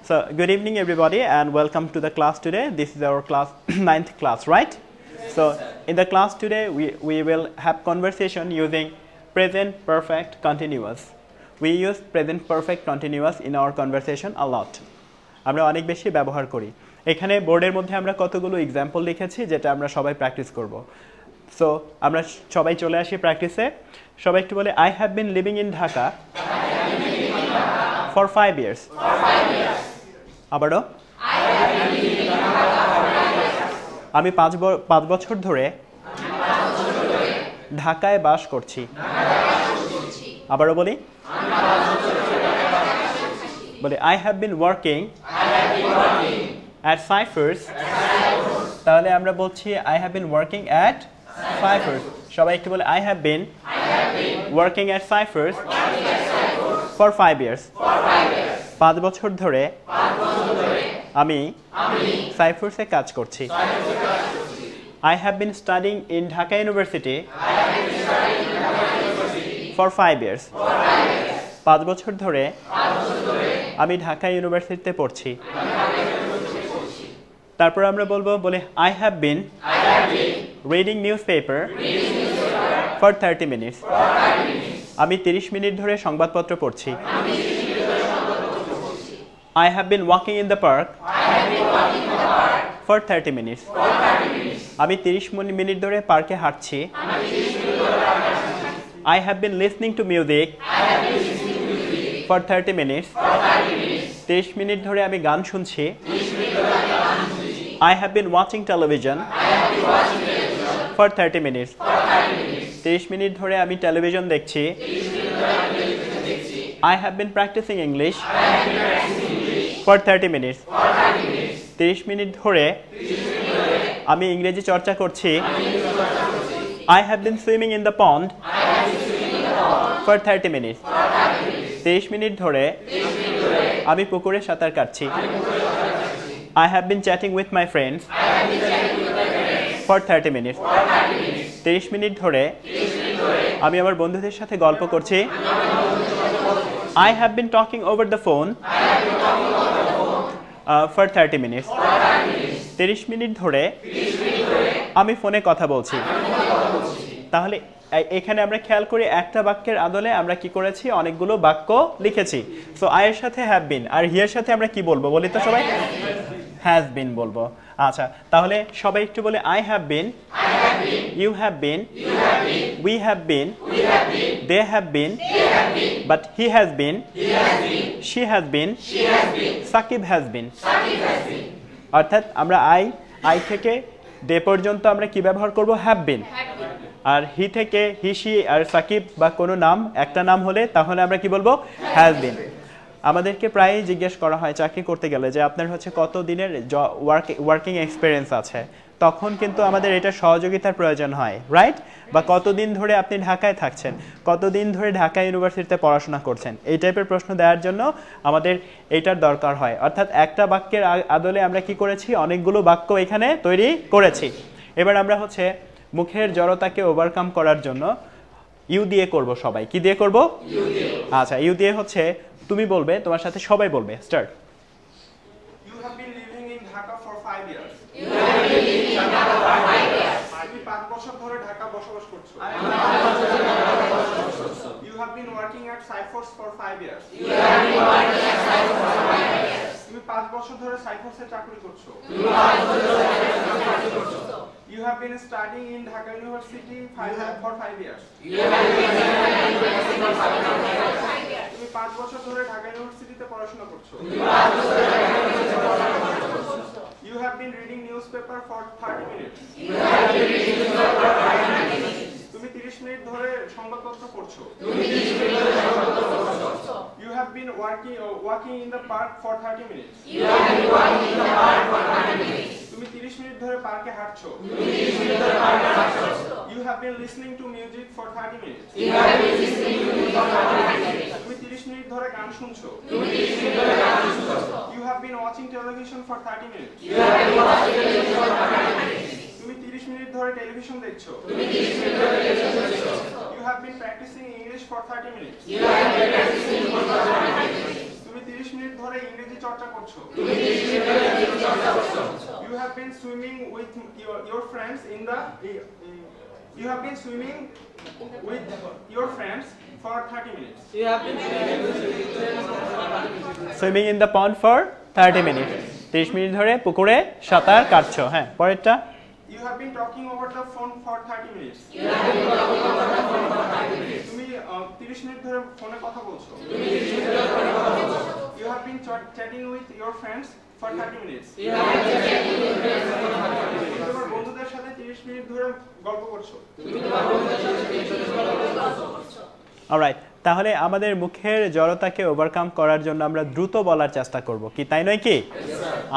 So good evening everybody and welcome to the class today. This is our class 9th class, right? So in the class today we will have conversation using present perfect continuous. We use present perfect continuous in our conversation a lot. আমরা অনেক বেশি ব্যবহার করি। এখানে বোর্ডের মধ্যে আমরা কতগুলো एग्जांपल লিখেছি যেটা আমরা সবাই প্র্যাকটিস করব। সো আমরা সবাই চলে আসি প্র্যাকটিসে। সবাই একটু বলে I have been living in Dhaka for 5 years. আবারো আমি 5 বছর ধরে ঢাকায় বাস করছি। আবারো বলি I have been working at Cyphers. তাহলে আমরা বলছি I have been working at Cyphers. সবাই একটু বলে I have been working at Cyphers for 5 years. 5 বছর ধরে আমি সাইফার্সে কাজ করছি। I have been studying in Dhaka University for 5 years. 5 বছর ধরে আমি ঢাকা ইউনিভার্সিটিতে পড়ছি। তারপর আমরা বলবো I have been reading newspaper for 30 minutes. আমি 30 মিনিট ধরে সংবাদপত্র পড়ছি। I have been walking in the park for 30 minutes. আমি 30 মিনিট ধরে পার্কে হাঁটছি। I have been listening to music for 30 minutes. 30 minute ধরে আমি গান শুনছি। I have been watching television for 30 minutes. 30 minute ধরে আমি টেলিভিশন দেখছি। I have been practicing English for 30 minutes. 30 minute ধরে আমি ইংরেজি চর্চা করছি। I have been swimming in the pond for 30 minutes. 30 minute ধরে আমি পুকুরে সাঁতার কাটছি। I have been chatting with my friends for 30 minutes. 30 minute ধরে আমি আমার বন্ধুদের সাথে গল্প করছি। I have been talking over the phone for 30 minutes. 30 minute ধরে আমি ফোনে কথা বলছি। তাহলে এখানে আমরা খেয়াল করি একটা বাক্যের আদলে আমরা কি করেছি অনেকগুলো বাক্য লিখেছি। সো I এর সাথে have been আর he এর সাথে আমরা কি বলবো বলি তো সবাই has been বলবো। আচ্ছা তাহলে সবাই একটু বলে I have been, you have been, we have been, they have been, but he has been, she has been, Shakib has been. অর্থাৎ আমরা I থেকে they পর্যন্ত আমরা কি ব্যবহার করব have been। আর he থেকে he she আর সাকিব বা কোনো নাম একটা নাম হলে তাহলে আমরা কি বলবো has been। আমাদেরকে প্রায়ই জিজ্ঞেস করা হয় চাকরি করতে গেলে যে আপনার হচ্ছে কত দিনের ওয়ার্কিং এক্সপেরিয়েন্স আছে, তখন কিন্তু আমাদের এটা সহযোগিতার প্রয়োজন হয়, রাইট? বা কতদিন ধরে আপনি ঢাকায় থাকছেন, কতদিন ধরে ঢাকা ইউনিভার্সিটিতে পড়াশোনা করছেন, এই টাইপের প্রশ্ন দেওয়ার জন্য আমাদের এইটার দরকার হয়। অর্থাৎ একটা বাক্যের আদলে আমরা কি করেছি অনেকগুলো বাক্য এখানে তৈরি করেছি। এবার আমরা হচ্ছে মুখের জড়তাকে ওভারকাম করার জন্য ইউ দিয়ে করব। সবাই কি দিয়ে করব? ইউ দিয়ে। আচ্ছা ইউ দিয়ে হচ্ছে তুমি বলবে, তোমার সাথে সবাই বলবে। Start. You have been living in Dhaka for 5 years. You have been living in Dhaka for 5 years. তুমি 5 বছর ধরে ঢাকা বসবাস করছো। You have been working at Cyphers for 5 years. You have been working at Cyphers for 5 years. তুমি 5 বছর ধরে সাইফার্সে চাকরি করছো। তুমি 5 বছর ধরে চাকরি করছো। You have been studying in Dhaka University for 5 years. You have been studying in Dhaka University for 5 years. তুমি 5 বছর ধরে ঢাকা ইউনিভার্সিটিতে পড়াশোনা করছো। তুমি 5 বছর ধরে ঢাকা ইউনিভার্সিটিতে পড়াশোনা করছো। You have been reading newspaper for 30 minutes. You have been reading newspaper for 30 minutes. তুমি 30 মিনিট ধরে সংবাদপত্র পড়ছো। তুমি 30 মিনিট ধরে সংবাদপত্র পড়ছো। You have been walking in the park for 30 minutes. You have been walking in the park for 30 minutes. তুমি 30 minute ধরে পার্কে হাঁটছো। তুমি 30 মিনিট ধরে পার্কে হাঁটছো। You have been listening to music for 30 minutes. You have been listening to music for 30 minutes. তুমি 30 minute ধরে গান শুনছো। তুমি 30 মিনিট ধরে গান শুনছো। You have been watching television for 30 minutes. You have been watching television for 30 minutes. তুমি 30 minute ধরে টেলিভিশন দেখছো। তুমি 30 মিনিট ধরে টেলিভিশন দেখছো। You have been practicing English for 30 minutes. You have been practicing English for 30 minutes. তুমি 30 minute ধরে ইংরেজি চর্চা করছো? You have been swimming with your friends in the you have been swimming with your friends for 30 minutes. You have been swimming in the pond for 30 minute 30 minute ধরে পুকুরে সাঁতার কাটছো। হ্যাঁ, পরেরটা। You have been talking over the phone for 30 minutes. তুমি 30 minute ধরে ফোনে কথা বলছো। You have been chatting with your friends for 30 minutes. তোমার বন্ধুদের সাথে 30 মিনিট ধরে গল্প করছো। অলরাইট, তাহলে আমাদের মুখের জড়তাকে ওভারকাম করার জন্য আমরা দ্রুত বলার চেষ্টা করব, কি তাই নয় কি?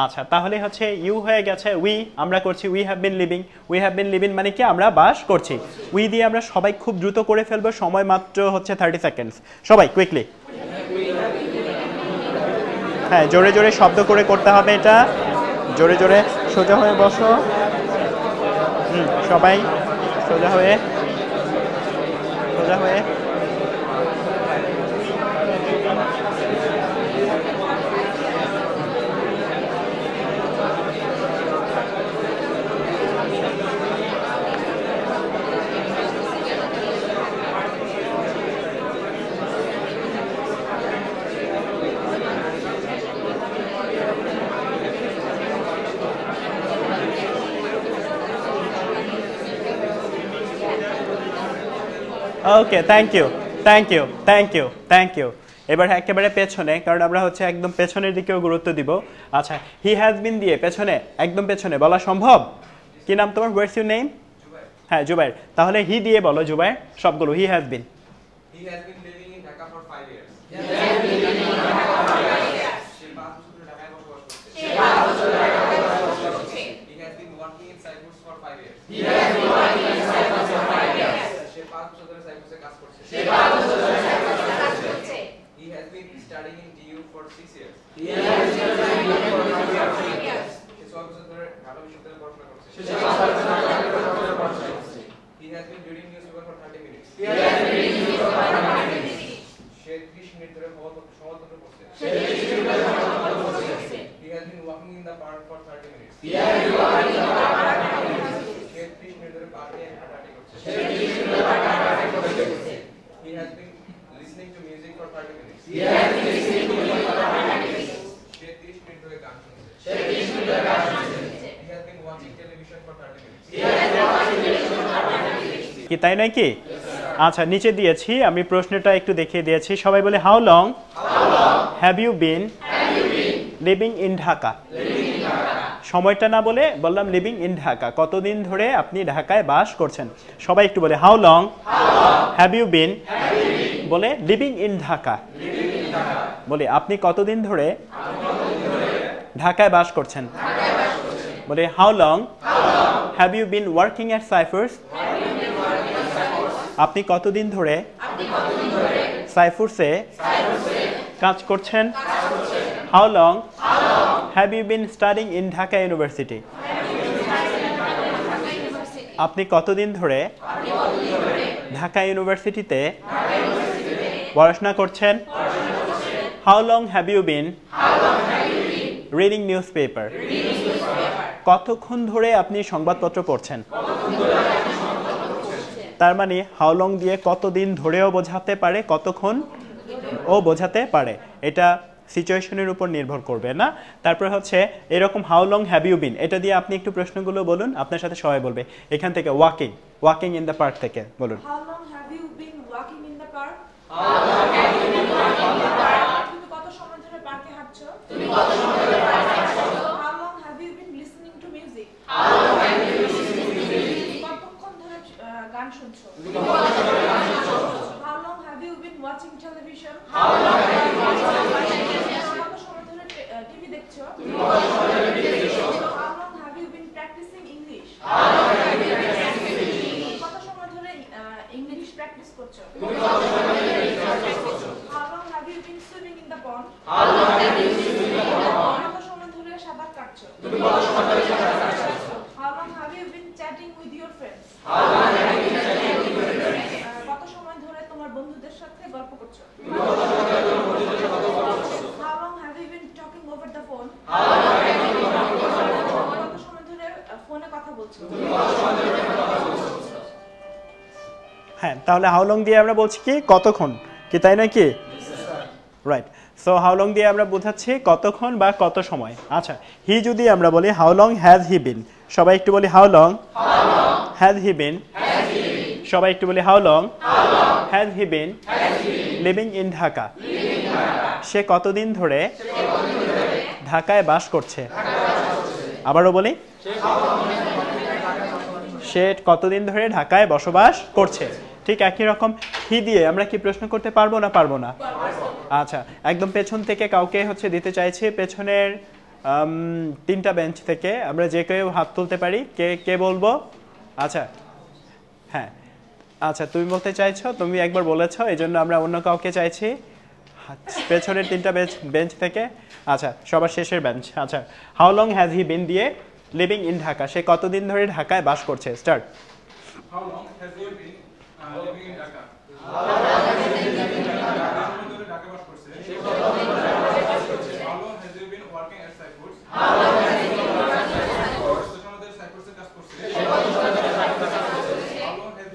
আচ্ছা, তাহলে হচ্ছে ইউ হয়ে গেছে উই, আমরা করছি we have been living. We have been living মানে কি? আমরা বাস করছি। উই দিয়ে আমরা সবাই খুব দ্রুত করে ফেলবো, সময় মাত্র হচ্ছে 30 সেকেন্ডস। সবাই কুইকলি, হ্যাঁ, জোরে জোরে শব্দ করে করতে হবে এটা। জোরে জোরে, সোজা হয়ে বসো। সবাই সোজা হয়ে, সোজা হয়ে। Okay, thank you, thank you, thank you, thank you. এবার একেবারে পেছনে, কারণ আমরা হচ্ছে একদম পেছনের দিকেও গুরুত্ব দিব। আচ্ছা, হি হ্যাজ বিন দিয়ে পেছনে, একদম পেছনে বলা সম্ভব? কি নাম তোমার? What's your name? হ্যাঁ, জুবাইর। তাহলে হি দিয়ে বলো জুবাইর সবগুলো। He has been. He has been living in Dhaka for 5 years. সে 5 বছর ধরে ঢাকায় বসবাস করছে। He has been working in Cyprus for 5 years. সে 5 বছর ধরে সাইপ্রাসে কাজ করছে। He has been studying in DU for 6 years. সে 6 বছর ধরে ঢাকা বিশ্ববিদ্যালয়ে পড়াশোনা করছে। He has been reading newspaper for 30 minutes. Say 30 minute ধরে সংবাদপত্র পড়ছে। He has been walking in the park for 30 minutes. Say 30 minute ধরে পার্কে হাঁটাহাঁটি করছে। He has been listening to music for 30 minutes. Say 30 minute ধরে গান শুনছে। He has been watching television for 30 minutes. কি তাই নয় কি? আচ্ছা, নিচে দিয়েছি আমি, প্রশ্নটা একটু দেখিয়ে দিয়েছি। সবাই বলে how long have you been living in Dhaka. সময়টা না বলে বললাম লিভিং ইন ঢাকা, কতদিন ধরে আপনি ঢাকায় বাস করছেন। সবাই একটু বলে how long have you been বলে লিভিং ইন ঢাকা। বলে আপনি কতদিন ধরে ঢাকায় বাস করছেন। বলে how long have you been working at Ciphers. আপনি কতদিন ধরে সাইফার্সে কাজ করছেন। How long have you been studying in Dhaka university. আপনি কতদিন ধরে ঢাকা ইউনিভার্সিটিতে পড়াশোনা করছেন। How long have you been reading news paper. কতক্ষণ ধরে আপনি সংবাদপত্র পড়ছেন। তার মানে হাউ লং দিয়ে কতদিন ধরেও বোঝাতে পারে, কতক্ষণ ও বোঝাতে পারে, এটা সিচুয়েশনের উপর নির্ভর করবে না। তারপর হচ্ছে এরকম how long have you been, এটা দিয়ে আপনি একটু প্রশ্নগুলো বলুন, আপনার সাথে সবাই বলবে। এখান থেকে walking, walking in the park থেকে বলুন। How long have you been walking in the park? তুমি কত সময় ধরে পার্কে হাঁটছো? How long have you been listening to music? কতক্ষণ ধরে গান শুনছো? How long have you been watching television? কত সময় ধরে টিভি দেখছো? How long have you been practicing English? কত সময় ধরে ইংলিশ প্র্যাকটিস করছো? How long have you been swimming in the pond? কত সময় ধরে সাঁতার কাটছো? How long have you been chatting with your friends? কত সময় ধরে তোমার বন্ধুদের সাথে গল্প করছো? How long have you been talking over তাহলে হাউ লং দিয়ে আমরা বলছি কি কতক্ষণ, কি তাই নয় কি? রাইট। সো হাউ লং দিয়ে আমরা বোঝাচ্ছি কতক্ষণ বা কত সময়। আচ্ছা, হি যদি আমরা বলি how long has he been, সবাই একটু বলি how long has he been, সবাই একটু বলি how long has he been living in Dhaka, সে কতদিন ধরে ঢাকায় বাস করছে। আবারও বলি, সে কতদিন ধরে ঢাকায় বসবাস করছে। ঠিক একই রকম হি দিয়ে আমরা কি প্রশ্ন করতে পারবো না পারবো না? আচ্ছা, একদম পেছন থেকে কাউকে হচ্ছে দিতে চাইছি, পেছনের 3টা বেঞ্চ থেকে আমরা যে কেউ হাত তুলতে পারি। কে কে বলবো? আচ্ছা, হ্যাঁ, আচ্ছা তুমি বলতে চাইছো, তুমি একবার বলেছো, এই জন্য আমরা অন্য কাউকে চাইছি পেছনের 3টা বেঞ্চ থেকে। আচ্ছা, সবার শেষের বেঞ্চ। আচ্ছা, হাউ লং হ্যাজ হি বিন দিয়ে লিভিং ইন ঢাকা, সে কতদিন ধরে ঢাকায় বাস করছে। Start. How long has he been living in Dhaka? Dhaka বাস করছে। How long has he been working at Cyprus? আমাদের সাইপ্রাসে কাজ করছে। How long has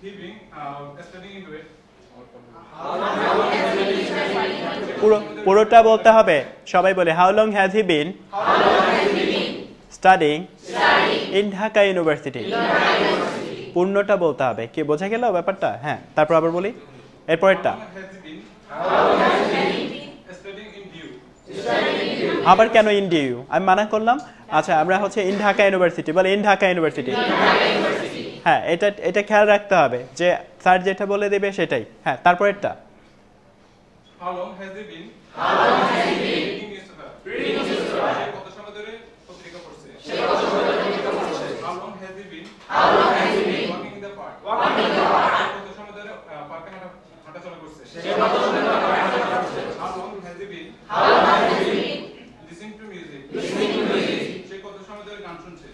he been studying in Kuwait? পুরোটা বলতে হবে, সবাই বলে how long has he been studying in Dhaka university. পূর্ণটা বলতে হবে, কি বোঝা গেল ব্যাপারটা? হ্যাঁ, তারপর আবার বলি এরপরেরটা। আবার কেন ইন ডিউ? আমি মানা করলাম। আচ্ছা, আমরা হচ্ছে ইন ঢাকা ইউনিভার্সিটি বলে ইন ঢাকা ইউনিভার্সিটি। হ্যাঁ, এটা খেয়াল রাখতে হবে যে স্যার যেটা বলে দেবে সেটাই। হ্যাঁ, তারপরেরটা। How long has he been reading newspaper? কত সময় ধরে পত্রিকা পড়ছে? How long has he been walking in the park? কত সময় ধরে পার্কে হাঁটাচলা করছে? How long has he been listening to music? সে কত সময় ধরে গান শুনছে?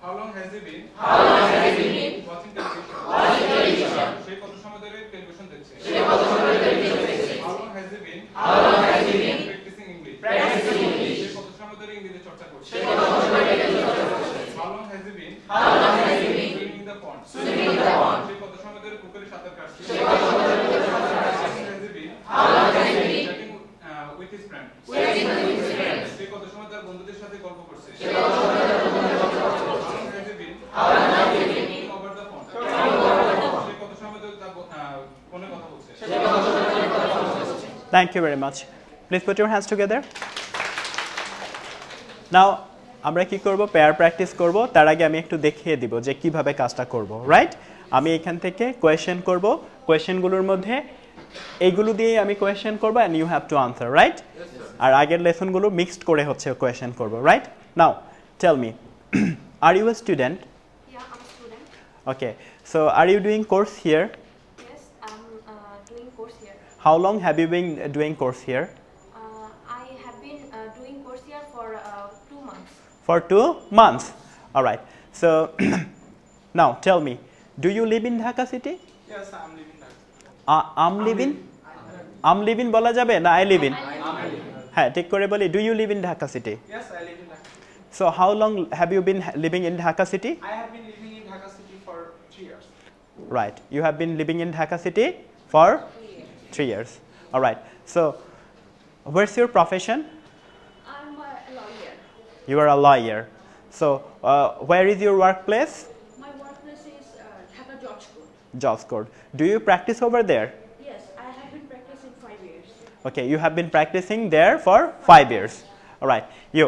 How long has he been watching television? সে কত সময় ধরে টেলিভিশন দেখছে? How long has he been practicing English? সে কত সময় ধরে ইংরেজি চর্চা করছে? How long has he been swimming in the pond? সে কত সময় ধরে পুকুরে সাঁতার কাটছে? How long has he been chatting with his friends? সে কত সময় তার বন্ধুদের সাথে গল্প করছে? How long has he been talking over the phone? সে কত সময় ধরে তার ফোনে কথা বলছে? Thank you very much. Please put your hands together. Now আমরা কি করব? পেয়ার প্র্যাকটিস করব। তার আগে আমি একটু দেখিয়ে দিব যে কিভাবে কাজটা করব। রাইট? আমি এখান থেকে কোয়েশ্চেন করব, কোয়েশ্চেনগুলোর মধ্যে এইগুলো দিয়ে আমি কোয়েশ্চেন করব and you have to answer. Right? আর আগের লেসনগুলো মিক্সড করে হচ্ছে কোয়েশ্চেন করব। Right? Now tell me, are you a student? Yeah, I'm a student. Okay, so are you doing course here? Yes, I'm doing course here. How long have you been doing course here? I have been doing course here for 2 months. For 2 months. All right. So now tell me, do you live in Dhaka city? Yes, I'm living that. I'm living বলা যাবে না I live in? হ্যাঁ, ঠিক করে বলি, do you live in Dhaka city? Yes, I live in Dhaka. So how long have you been living in Dhaka city? I have been living in Dhaka city for 3 years. Right. You have been living in Dhaka city for 3 years. All right. So where's your profession? I'm a lawyer. You are a lawyer. So where is your workplace? My workplace is Dhaka George Court. Jobs Court. Do you practice over there? Yes, I have been practicing 5 years. Okay, you have been practicing there for 5 years. All right. You,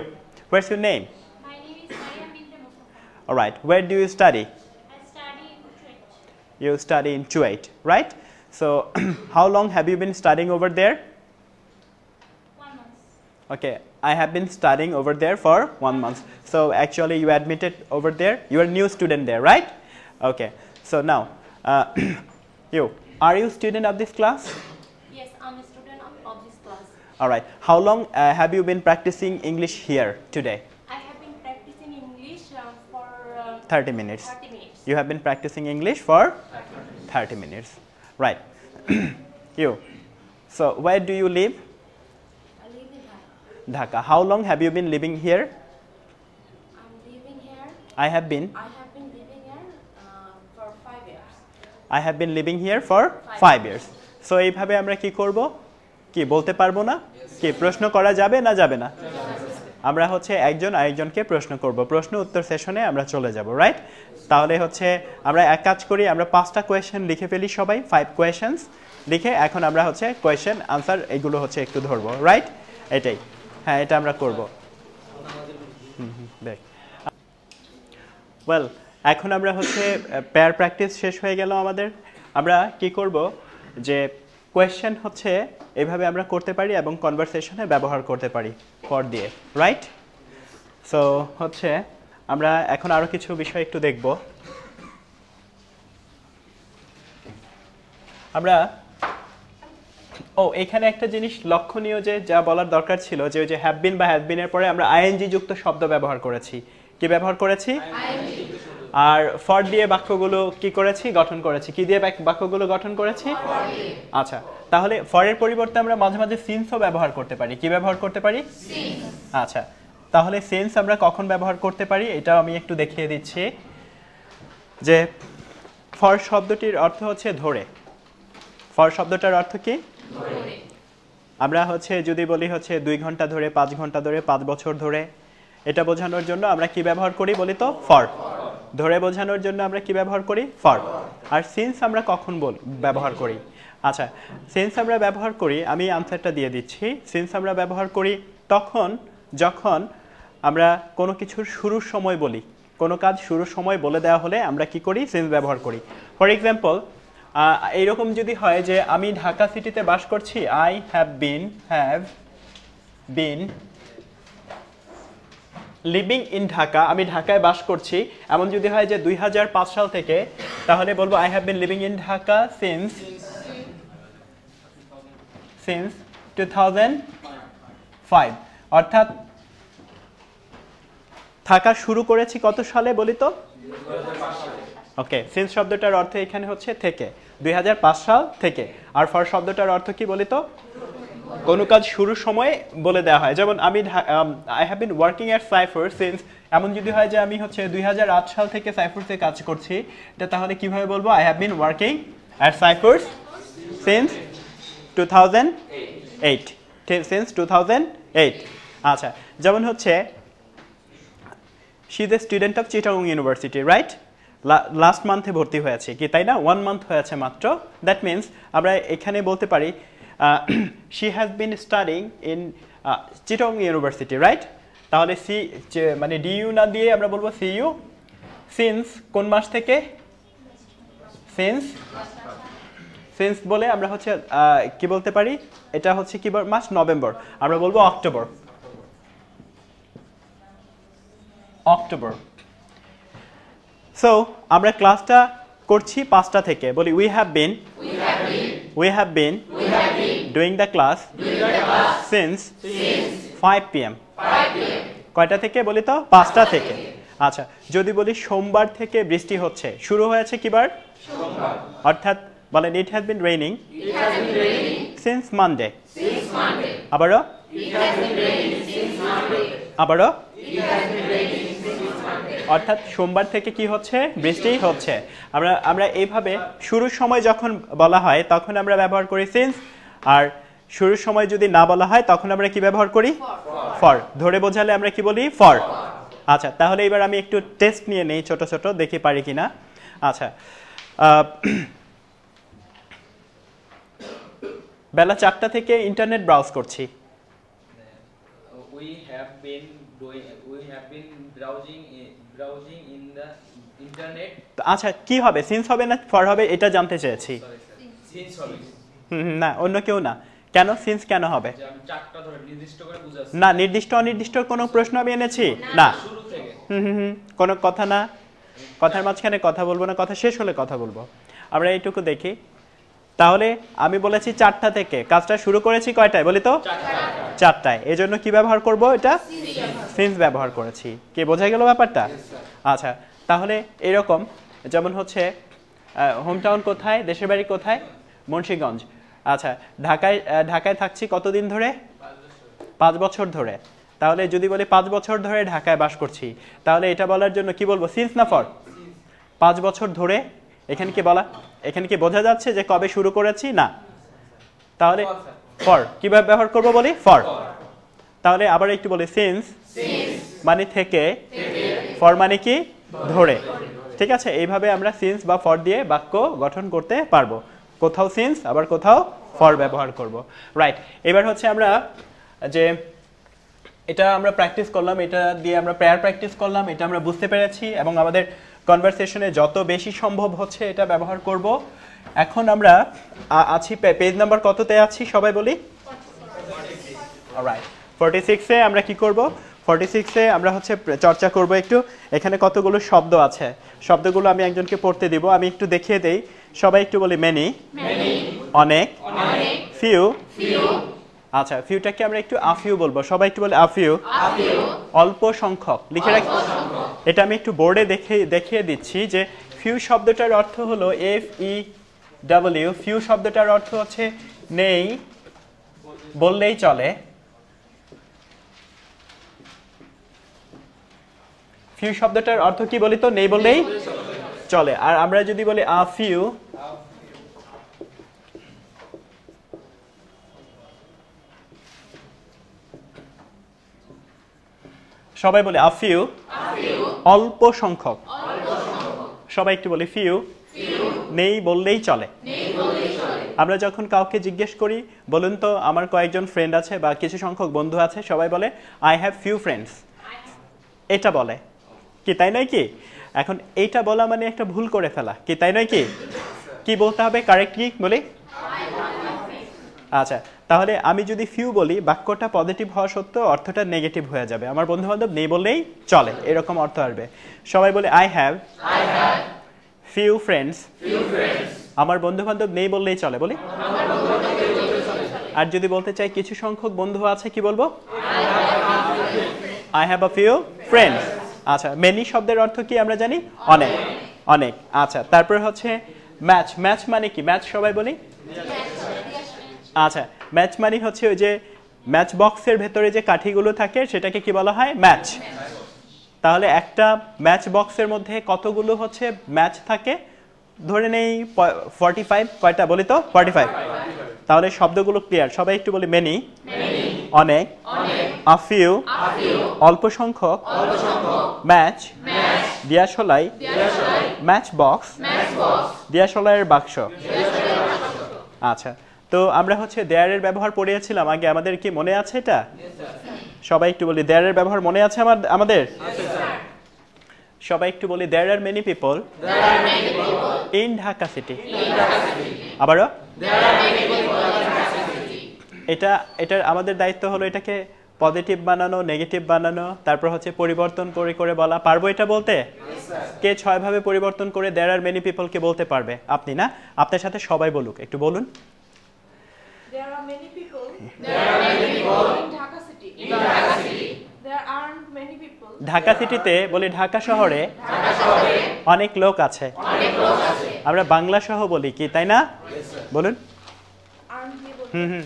where's your name? My name is Mariam bint Mustafa. All right. Where do you study? I study in Kuwait. You study in Kuwait, right? So how long have you been studying over there? 1 month. Okay, I have been studying over there for 1 month. So actually you admitted over there. You are a new student there, right? Okay. So now, you, are you student of this class? Yes, I'm a student of this class. All right. How long have you been practicing English here today? I have been practicing English for 30 minutes. 30 minutes. You have been practicing English for 30 minutes. Right. You. So where do you live? I live in Dhaka. Dhaka. How long have you been living here? I'm living here I have been I have been living here for 5 years. I have been living here for 5 years. So এইভাবে আমরা কি করব? কি বলতে পারবো না? কি প্রশ্ন করা যাবে না যাবে না? আমরা হচ্ছে একজন আরেকজনকে প্রশ্ন করব, প্রশ্ন উত্তর সেশনে আমরা চলে যাব, রাইট? তাহলে হচ্ছে আমরা এক কাজ করি, আমরা 5টা কোয়েশ্চেন লিখে ফেলি সবাই, 5 কোয়েশ্চেন্স লিখে এখন আমরা হচ্ছে কোয়েশ্চেন আনসার এগুলো হচ্ছে একটু ধরবো, রাইট? এটাই, হ্যাঁ এটা আমরা করব। দেখ ওয়েল, এখন আমরা হচ্ছে পেয়ার প্র্যাকটিস শেষ হয়ে গেল আমাদের। আমরা কি করব যে কোয়েশ্চেন হচ্ছে এইভাবে আমরা করতে পারি এবং কনভারসেশনে ব্যবহার করতে পারি ফর দিয়ে, রাইট? সো হচ্ছে আমরা এখন আরও কিছু বিষয় একটু দেখব। আমরা এখানে একটা জিনিস লক্ষণীয় যে যা বলার দরকার ছিল যে ওই যে হ্যাভ বিন বা হ্যাজ বিনের পরে আমরা আইএনজি যুক্ত শব্দ ব্যবহার করেছি। কি ব্যবহার করেছি? আর ফর দিয়ে বাক্যগুলো কি করেছি? গঠন করেছি। কি দিয়ে বাক্যগুলো গঠন করেছি? আচ্ছা, তাহলে ফরের পরিবর্তে আমরা মাঝে মাঝে সিন্সও ব্যবহার করতে পারি। কি ব্যবহার করতে পারি? আচ্ছা, তাহলে সেন্স আমরা কখন ব্যবহার করতে পারি এটাও আমি একটু দেখিয়ে দিচ্ছি। যে ফর শব্দটির অর্থ হচ্ছে ধরে। ফর শব্দটার অর্থ কি? আমরা হচ্ছে যদি বলি হচ্ছে 2 ঘন্টা ধরে, 5 ঘন্টা ধরে, 5 বছর ধরে, এটা বোঝানোর জন্য আমরা কি ব্যবহার করি বলি তো? ফর। ধরে বোঝানোর জন্য আমরা কি ব্যবহার করি? ফর। আর সিন্স আমরা কখন ব্যবহার করি? আচ্ছা, সিন্স আমরা ব্যবহার করি, আমি আনসারটা দিয়ে দিচ্ছি। সিন্স আমরা ব্যবহার করি তখন যখন আমরা কোনো কিছুর শুরুর সময় বলি, কোনো কাজ শুরুর সময় বলে দেওয়া হলে আমরা কি করি? সিন্স ব্যবহার করি। ফর এক্সাম্পল, এইরকম যদি হয় যে আমি ঢাকা সিটিতে বাস করছি, I have bin living in Dhaka, আমি ঢাকায় বাস করছি, এমন যদি হয় যে 2005 সাল থেকে, তাহলে বলবো I have bin living in Dhaka since 2005। অর্থাৎ থাকা শুরু করেছি কত সালে বলি তো? ওকে, সিন্স শব্দটার অর্থ এখানে হচ্ছে থেকে, 2005 সাল থেকে। আর ফর শব্দটার অর্থ কি বলি তো? কোনো কাজ শুরুর সময় বলে দেওয়া হয়। যেমন আমি I have been working at cipher since, এমন যদি হয় যে আমি হচ্ছে 2008 সাল থেকে সাইফার্সে কাজ করছি, এটা তাহলে কিভাবে বলবো? I have been working at Ciphers since 2008। Since 2008। আচ্ছা, যেমন হচ্ছে she is a student of Chittagong university, right? Last মান্থে ভর্তি হয়েছে, কি তাই না? 1 মান্থ হয়েছে মাত্র। দ্যাট মিনস আমরা এখানে বলতে পারি she has been studying in Chittagong university, right? তাহলে সি মানে ডিইউ না দিয়ে আমরা বলবো সিইউ। সিন্স কোন মাস থেকে? সিন্স বলে আমরা হচ্ছে কি বলতে পারি? এটা হচ্ছে কি মাস? নভেম্বর। আমরা বলবো অক্টোবর। সো আমরা ক্লাসটা করছি 5টা থেকে, বলি we have been doing the class since 5 PM। কয়টা থেকে বলি তো? 5টা থেকে। আচ্ছা, যদি বলি সোমবার থেকে বৃষ্টি হচ্ছে, শুরু হয়েছে কিবার? অর্থাৎ বলেন it has been raining since Monday. আবারও অর্থাৎ সোমবার থেকে কি হচ্ছে? বৃষ্টি হচ্ছে। আমরা এইভাবে শুরুর সময় যখন বলা হয় তখন আমরা ব্যবহার করি সিন্স, আর শুরুর সময় যদি না বলা হয় তখন আমরা কি ব্যবহার করি? ফর। ধরে বোঝালে আমরা কি বলি? ফর। আচ্ছা, তাহলে এবার আমি একটু টেস্ট নিয়ে নেই ছোট ছোট, দেখি পারি কিনা। আচ্ছা, বেলা 4টা থেকে ইন্টারনেট ব্রাউজ করছি। We have been browsing in the internet. আচ্ছা, কি হবে? সিন্স হবে না ফর হবে? এটা জানতে চেয়েছি। Since হবে। না, অন্য কেউ না। কেন সিন্স কেন হবে? যে আমি 4টা ধরে নির্দিষ্ট করে বুঝাচ্ছি। না, নির্দিষ্ট অনির্দিষ্ট কোনো প্রশ্ন আমি এনেছি না। শুরু থেকে। কোনো কথা না, কথার মাঝখানে কথা বলবো না, কথা শেষ হলে কথা বলবো। আমরা এইটুকু দেখি। তাহলে আমি বলেছি 4টা থেকে, কাজটা শুরু করেছি কয়টায় বলি তো? 4টায়। এই জন্য কি ব্যবহার করব? এটা সিন্স ব্যবহার করেছি। কি বোঝা গেল ব্যাপারটা? আচ্ছা, তাহলে এরকম যেমন হচ্ছে হোম টাউন কোথায়, দেশের বাড়ি কোথায়? মুন্সিগঞ্জ। আচ্ছা, ঢাকায় থাকছি কতদিন ধরে? 5 বছর ধরে। তাহলে যদি বলি 5 বছর ধরে ঢাকায় বাস করছি, তাহলে এটা বলার জন্য কি বলবো, সিন্স না ফর? 5 বছর ধরে এখানে কি বলা, এখানে কি বোঝা যাচ্ছে যে কবে শুরু করেছি? না, তাহলে ফর কিভাবে ব্যবহার করব বলি, ফর। তাহলে আবার একটু বলি, সিন্স মানে থেকে, ফর মানে কি ধরে। ঠিক আছে, এইভাবে আমরা সিন্স বা ফর দিয়ে বাক্য গঠন করতে পারবো। কোথাও সিন্স আবার কোথাও ফর ব্যবহার করব। রাইট, এবার হচ্ছে আমরা যে এটা আমরা প্র্যাকটিস করলাম, এটা দিয়ে আমরা প্রেয়ার প্র্যাকটিস করলাম, এটা আমরা বুঝতে পেরেছি এবং আমাদের কনভারসেশনে যত বেশি সম্ভব হচ্ছে এটা ব্যবহার করব। এখন আমরা আছি পেজ নাম্বার কততে আছি সবাই বলি? অলরাইট, 46-এ আমরা কি করব? 46-এ আমরা হচ্ছে চর্চা করব একটু। এখানে কতগুলো শব্দ আছে, শব্দগুলো আমি একজনকে পড়তে দিব, আমি একটু দেখিয়ে দেই। সবাই একটু বলি, মেনি, অনেক, ফিউ। আচ্ছা, ফিউটাকে আমরা একটু আফিউ বলবো, সবাই একটু বলে আফিউ। অল্প সংখ্যক, লিখে রাখি। এটা আমি একটু বোর্ডে দেখিয়ে দিচ্ছি যে ফিউ শব্দটার অর্থ হলো FEW। ফিউ শব্দটার অর্থ হচ্ছে নেই বললেই চলে। ফিউ শব্দটার অর্থ কি বলি তো? নেই বললেই চলে। আর আমরা যদি বলি আ ফিউ, সবাই বলে আ ফিউ, অল্প সংখ্যক। সবাই একটু বলি ফিউ, নেই বললেই চলে। আমরা যখন কাউকে জিজ্ঞেস করি, বলুন তো আমার কয়েকজন ফ্রেন্ড আছে বা কিছু সংখ্যক বন্ধু আছে, সবাই বলে আই হ্যাভ ফিউ ফ্রেন্ডস, এটা বলে কি, তাই নয় কি? এখন এইটা বলা মানে একটা ভুল করে ফেলা, কি তাই নয় কি? কি বলতে হবে কারেক্ট, কি বলি? আচ্ছা, তাহলে আমি যদি ফিউ বলি, বাক্যটা পজিটিভ হওয়া সত্ত্বেও অর্থটা নেগেটিভ হয়ে যাবে। আমার বন্ধু বান্ধব নেই বললেই চলে, এরকম অর্থ আসবে। সবাই বলে আই হ্যাভ ফিউ ফ্রেন্ডস, আমার বন্ধু বান্ধব নেই বললেই চলে, বলি। আর যদি বলতে চাই কিছু সংখ্যক বন্ধু আছে, কি বলবো? I have a few friends. আচ্ছা, মেনি শব্দের অর্থ কি আমরা জানি? অনেক, অনেক। আচ্ছা, তারপর হচ্ছে ম্যাচ। ম্যাচ মানে কি? ম্যাচ সবাই বলি। আচ্ছা, ম্যাচ মানে হচ্ছে ওই যে ম্যাচ বক্সের ভেতরে যে কাঠিগুলো থাকে সেটাকে কি বলা হয়? ম্যাচ। তাহলে একটা ম্যাচ বক্সের মধ্যে কতগুলো হচ্ছে ম্যাচ থাকে? ধরে নেই 45। কয়টা বলি তো? 45। তাহলে শব্দগুলো ক্লিয়ার, সবাই একটু বলি মেনি, অনেক, আ ফিউ, অল্প সংখ্যক, ম্যাচ, দিয়াশলাই, ম্যাচ বক্স, দিয়াশলাইয়ের বাক্স। আচ্ছা, তো আমরা হচ্ছে দেয়ারের ব্যবহার পড়িয়েছিলাম আগে, আমাদের কি মনে আছে এটা? সবাই একটু বলি দেয়ারের ব্যবহার মনে আছে আমাদের? সবাই একটু বলি there are many people in Dhaka city. আবারও, এটা আমাদের দায়িত্ব হলো এটাকে পজিটিভ বানানো, নেগেটিভ বানানো, তারপর হচ্ছে পরিবর্তন করে করে বলা। পারবো এটা বলতে? কে 6 ভাবে পরিবর্তন করে দেয়ার আর মেনি পিপলকে বলতে পারবে? আপনি না? আপনার সাথে সবাই বলুক, একটু বলুন। There are many people. In Dhaka city. There aren't many people. Dhaka সিটিতে বলি, ঢাকা শহরে অনেক লোক আছে। আমরা বাংলা সহ বলি কি, তাই না? বলুন। Aren't people. Hmm.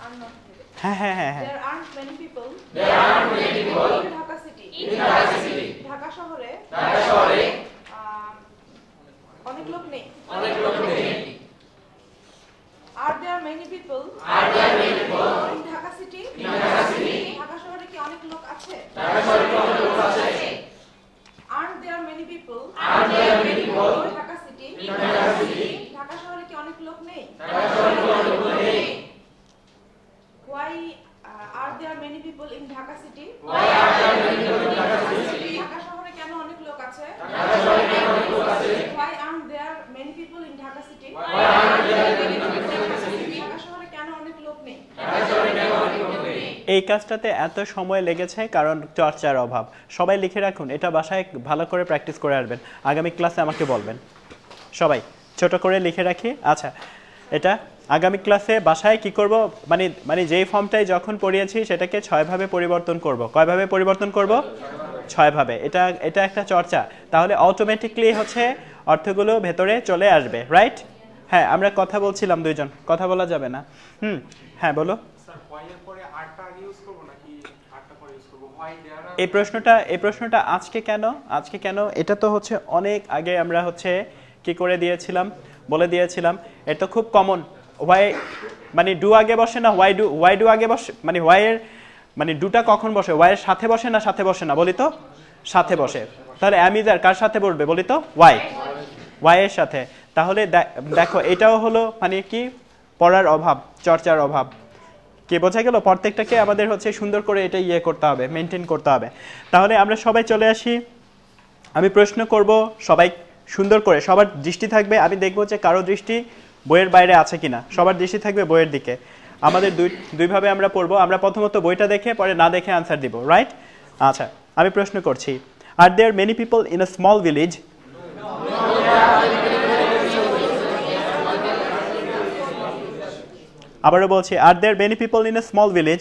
Are not people. হ্যাঁ হ্যাঁ হ্যাঁ হ্যাঁ। There aren't many people. In Dhaka city. Dhaka শহরে অনেক লোক নেই। Are there many people? In Dhaka city? Dhaka শহরে কি অনেক লোক আছে? Aren't there many people? In Dhaka city? Dhaka শহরে কি অনেক লোক নেই? Why are there many people in Dhaka city? Dhaka শহরে কেন অনেক লোক আছে? Why aren't there many people in Dhaka city? Dhaka শহরে কেন অনেক লোক নেই? এই কাজটাতে এত সময় লেগেছে কারণ চর্চার অভাব। সবাই লিখে রাখুন, এটা বাসায় ভালো করে প্র্যাকটিস করে আসবেন, আগামী ক্লাসে আমাকে বলবেন। সবাই ছোট করে লিখে রাখি। আচ্ছা, এটা আগামী ক্লাসে বাসায় কি করব, মানে যেই ফর্মটাই যখন পড়িয়েছি সেটাকে 6 ভাবে পরিবর্তন করব। কয় ভাবে পরিবর্তন করব? 6 ভাবে। এটা একটা চর্চা, তাহলে অটোমেটিকলি হচ্ছে অর্থগুলো ভেতরে চলে আসবে। রাইট? হ্যাঁ, আমরা কথা বলছিলাম, দুইজন কথা বলা যাবে না। হ্যাঁ বলো। স্যার, ওয়াই এর পরে আরটা আগে ইউজ করব নাকি আরটা এই প্রশ্নটা আজকে কেন এটা তো হচ্ছে অনেক আগে আমরা হচ্ছে কি করে দিয়েছিলাম, বলে দিয়েছিলাম। এটা তো খুব কমন। ওয়াই মানে ডু আগে বসে না ওয়াই ডু আগে বসে, মানে ওয়াই এর মানে ডুটা কখন বসে? ওয়াই এর সাথে বসে না সাথে বসে না, বলি তো? সাথে বসে। তাহলে অ্যাম ইজ আর কার সাথে বসবে বলি তো? ওয়াই এর সাথে। তাহলে দেখো এটাও হলো মানে কি পড়ার অভাব, চর্চার অভাব। কি বোঝা গেল? প্রত্যেকটাকে আমাদের হচ্ছে সুন্দর করে এটা করতে হবে, মেনটেন করতে হবে। তাহলে আমরা সবাই চলে আসি। আমি প্রশ্ন করব, সবাই সুন্দর করে, সবার দৃষ্টি থাকবে। আমি দেখব যে কারো দৃষ্টি বইয়ের বাইরে আছে কিনা। সবার দৃষ্টি থাকবে বইয়ের দিকে। আমাদের দুইভাবে আমরা পড়বো। আমরা প্রথমত বইটা দেখে পরে না দেখে আনসার দিব, রাইট? আচ্ছা, আমি প্রশ্ন করছি, are there many people in a small village? আবারও বলছি, are there many people in a small village?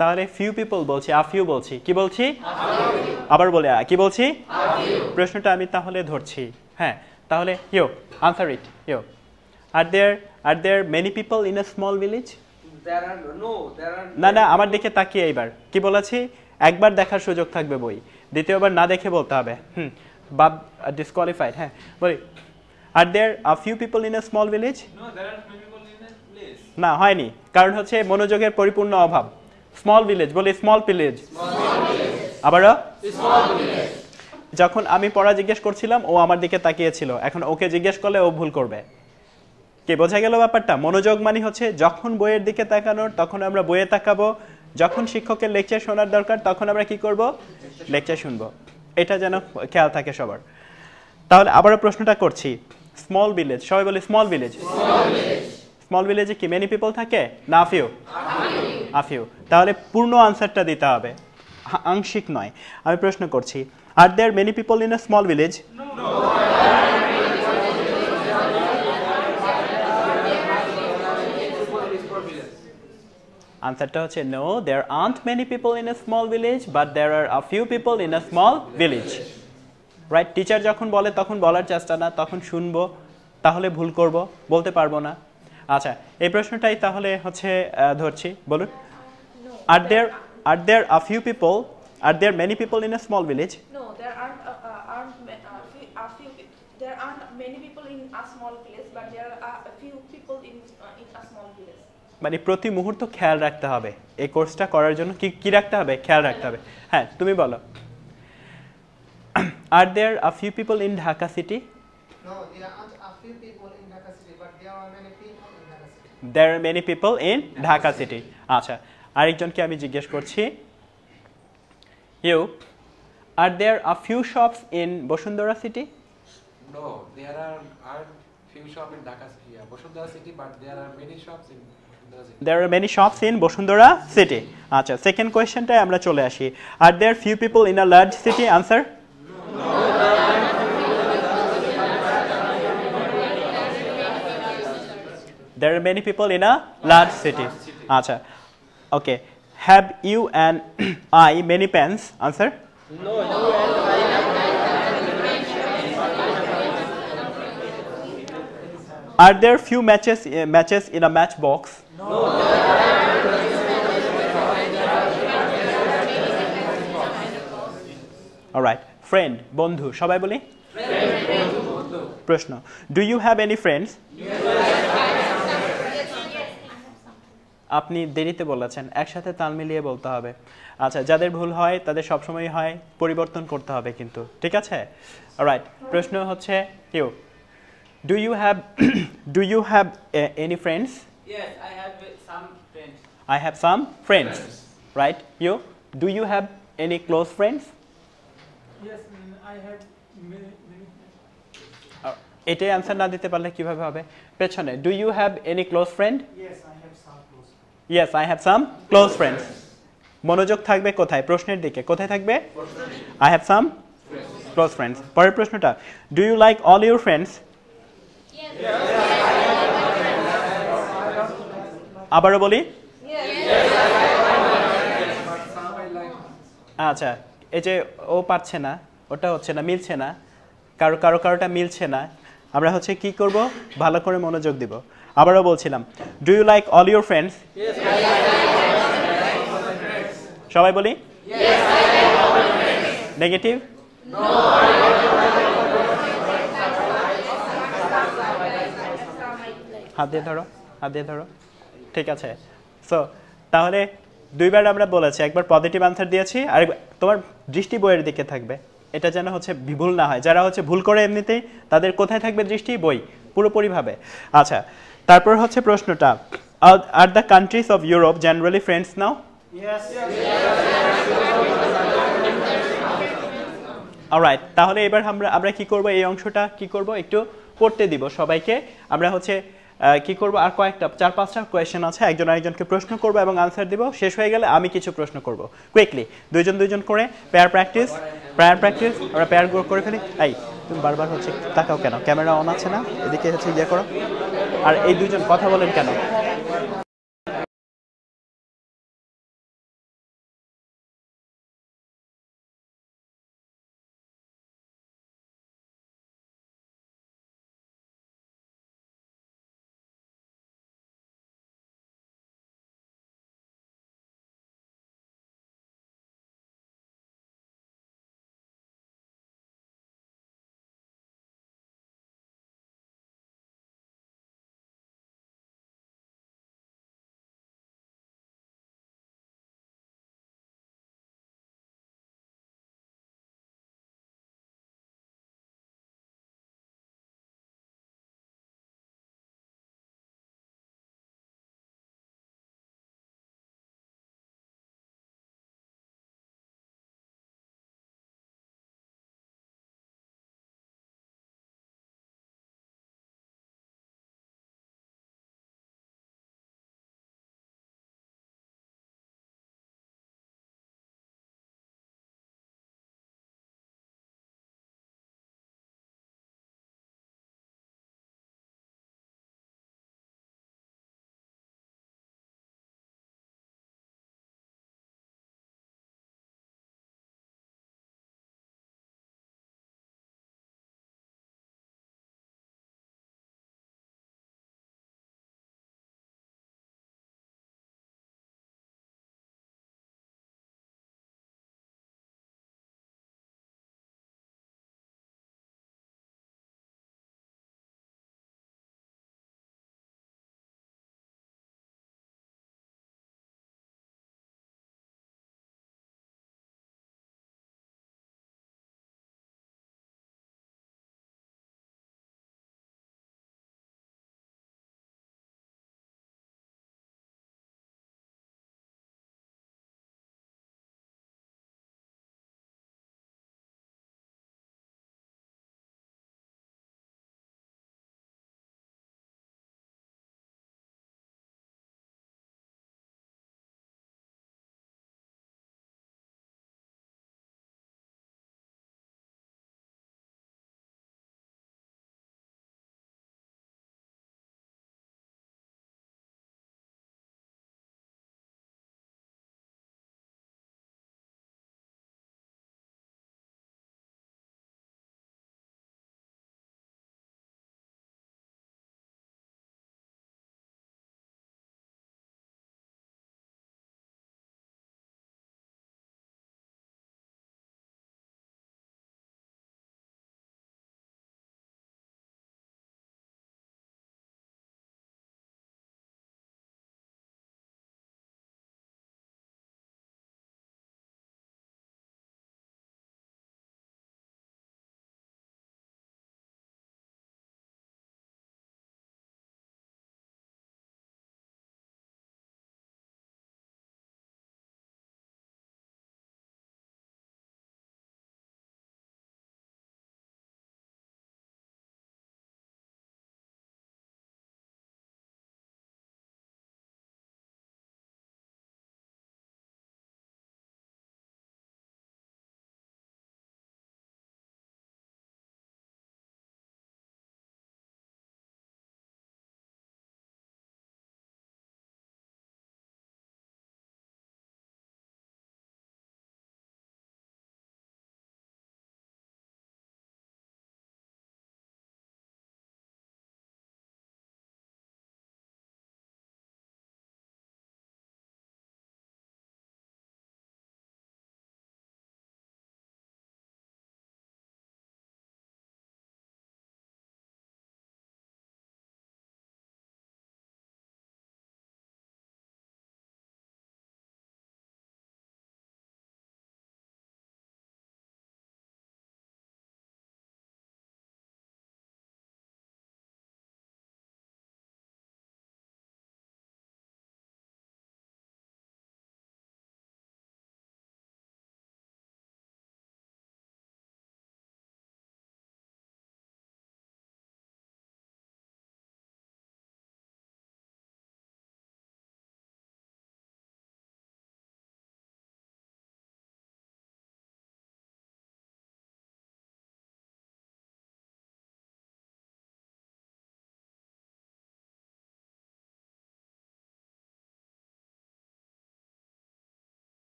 তাহলে ফিউ পিপল বলছি, আফিউ বলছি। কি বলছি? আবার বলে কি বলছি? প্রশ্নটা আমি তাহলে ধরছি। হ্যাঁ, তাহলে answer it. Are there many people in a small village? না, আমার দিকে তাকিয়ে এইবার কি বলেছি? একবার দেখার সুযোগ থাকবে বই, দ্বিতীয়বার না দেখে বলতে হবে। বাদ ডিসকোয়ালিফাইড। হ্যাঁ, বলি, are there a few people in a small village? না, হয়নি, কারণ হচ্ছে মনোযোগের পরিপূর্ণ অভাব। স্মল ভিলেজ বলি, স্মল ভিলেজ। আবারও, যখন আমি পড়া জিজ্ঞেস করছিলাম ও আমার দিকে তাকিয়েছিল, এখন ওকে জিজ্ঞেস করলে ও ভুল করবে। কি বোঝা গেল ব্যাপারটা? মনোযোগ মানে হচ্ছে যখন বইয়ের দিকে তাকানোর তখন আমরা বইয়ে তাকাবো, যখন শিক্ষকের লেকচার শোনার দরকার তখন আমরা কি করব? লেকচার শুনবো। এটা যেন খেয়াল থাকে সবার। তাহলে আবারও প্রশ্নটা করছি, স্মল ভিলেজ, সবাই বলি স্মল ভিলেজ। স্মল ভিলেজে কি মেনি পিপল থাকে না আফিউ? আফিউ। তাহলে পূর্ণ আনসারটা দিতে হবে, আংশিক নয়। আমি প্রশ্ন করছি, are there many people in a small village? আনসারটা হচ্ছে no, there aren't many people in a small village, but there are a few people in a small village. Right? Teacher যখন বলে তখন বলার চেষ্টা না, তখন শুনবো, তাহলে ভুল করব, বলতে পারবো না। আচ্ছা, এই প্রশ্নটাই তাহলে হচ্ছে ধরছি। বলুন, are there a few people, are there many people in a small village? No, there aren't there aren't many people in a small village, but there are a few people in a small village. মানে প্রতি মুহূর্ত খেয়াল রাখতে হবে। এই কোর্সটা করার জন্য কি রাখতে হবে? খেয়াল রাখতে হবে। হ্যাঁ, তুমি বলো। Are there a few people in Dhaka city? No, there aren't a few people in Dhaka city, but there are many people in Dhaka city. There are many people in Dhaka city. আচ্ছা, আরেকজনকে আমি জিজ্ঞেস করছি, are there a few shops in Bashundhara city? No, there are few shops in Dhaka city, Bosundara city, but there are many shops in Bosundara city. There are many shops in Bashundhara city. আচ্ছা, second কোয়েশ্চেনটায় আমরা চলে আসি, are there few people in a large city? Answer? There are many people in a large city. Acha. Okay. Have you and I many pens? Answer? No, you and I Are there few matches in a matchbox? No. All right. Friend, বন্ধু, সবাই বলি? প্রশ্ন, do you have any friends? আপনি দেরিতে বলেছেন, একসাথে তাল মিলিয়ে বলতে হবে। আচ্ছা, যাদের ভুল হয় তাদের সবসময় হয়, পরিবর্তন করতে হবে কিন্তু, ঠিক আছে? অলরাইট, প্রশ্ন হচ্ছে do you have any friends? Yes, I have some friends. I have some friends. Right? Do you have any close friends? Yes, I have many এটাই আনসার না দিতে পারলে কিভাবে হবে? পেছনে, do you have any close friend? Yes, I have some close friends. Yes, I have some close friends. মনোযোগ থাকবে কোথায়? প্রশ্নের দিকে। কোথায় থাকবে? I have some close friends. পরের প্রশ্নটা, do you like all your friends? আবারও বলি? আচ্ছা, এই যে ও পারছে না, ওটা হচ্ছে না, মিলছে না, কারোটা মিলছে না। আমরা হচ্ছে কি করব? ভালো করে মনোযোগ দিব। আবারও বলছিলাম, do you like all your friends? সবাই বলি নেগেটিভ। হাত দিয়ে ধরো, হাত দিয়ে ধরো। ঠিক আছে, সো তাহলে দুইবার আমরা বলেছি, একবার পজিটিভ আনসার দিয়েছি, আর তোমার দৃষ্টি বইয়ের দিকে থাকবে, এটা যেন হচ্ছে ভুল না হয়। যারা হচ্ছে ভুল করে এমনিতেই, তাদের কোথায় থাকবে দৃষ্টি? বই, পুরোপুরিভাবে। আচ্ছা, তারপর হচ্ছে প্রশ্নটা, are the countries of Europe generally friends now? Alright, তাহলে এবার আমরা কি করব, এই অংশটা কি করব, একটু পড়তে দিব সবাইকে। আমরা হচ্ছে কি করব, আর কয়েকটা 4-5টা কোয়েশ্চেন আছে, একজন আরেকজনকে প্রশ্ন করব এবং আনসার দিব। শেষ হয়ে গেলে আমি কিছু প্রশ্ন করব কুইকলি, দুইজন করে পেয়ার প্র্যাকটিস। আমরা পেয়ার করে ফেলি। এই তুমি বারবার হচ্ছে তাকাও কেন? ক্যামেরা অন আছে না? এদিকে হচ্ছে ইয়ে করো। আর এই দুইজন কথা বলেন কেন?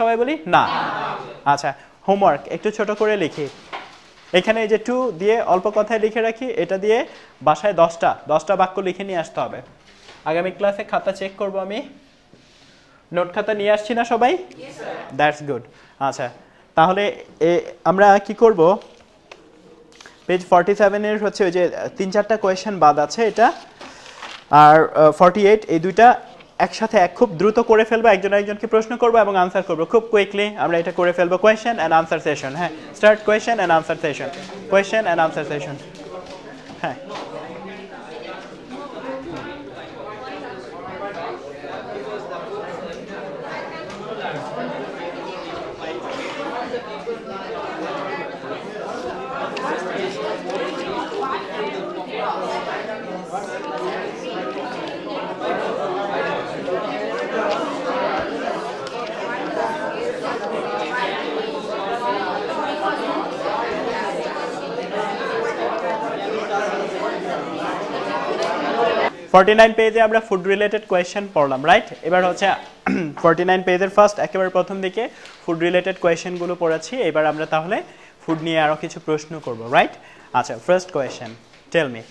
সবাই বলি না। আচ্ছা, হোমওয়ার্ক একটু ছোট করে লিখি। এখানে এই যে টু দিয়ে অল্প কথায় লিখে রাখি, এটা দিয়ে বাসায় 10টা বাক্য লিখে নিয়ে আসতে হবে। আগামী ক্লাসে খাতা চেক করব আমি। নোট খাতা নিয়ে আসছি না সবাই? That's good. আচ্ছা, তাহলে আমরা কি করব, পেজ 47 এর হচ্ছে ওই যে 3-4টা কোয়েশ্চেন বাদ আছে এটা, আর 48 এই দুইটা একসাথে খুব দ্রুত করে ফেলবো, একজন একজনকে প্রশ্ন করবো এবং আনসার করবো খুব কুইকলি। আমরা এটা করে ফেলবো কোয়েশ্চেন অ্যান্ড আনসার সেশন। হ্যাঁ, start question and answer session, question and answer session. হ্যাঁ, 49 পেজে আমরা ফুড রিলেটেড কোয়েশ্চেন পড়লাম, রাইট? এবার হচ্ছে 49 পেজের ফার্স্ট একেবারে প্রথম দিকে ফুড রিলেটেড কোয়েশ্চেনগুলো পড়েছি। এবার আমরা তাহলে ফুড নিয়ে আরো কিছু প্রশ্ন করব, রাইট? আচ্ছা, first question, tell me,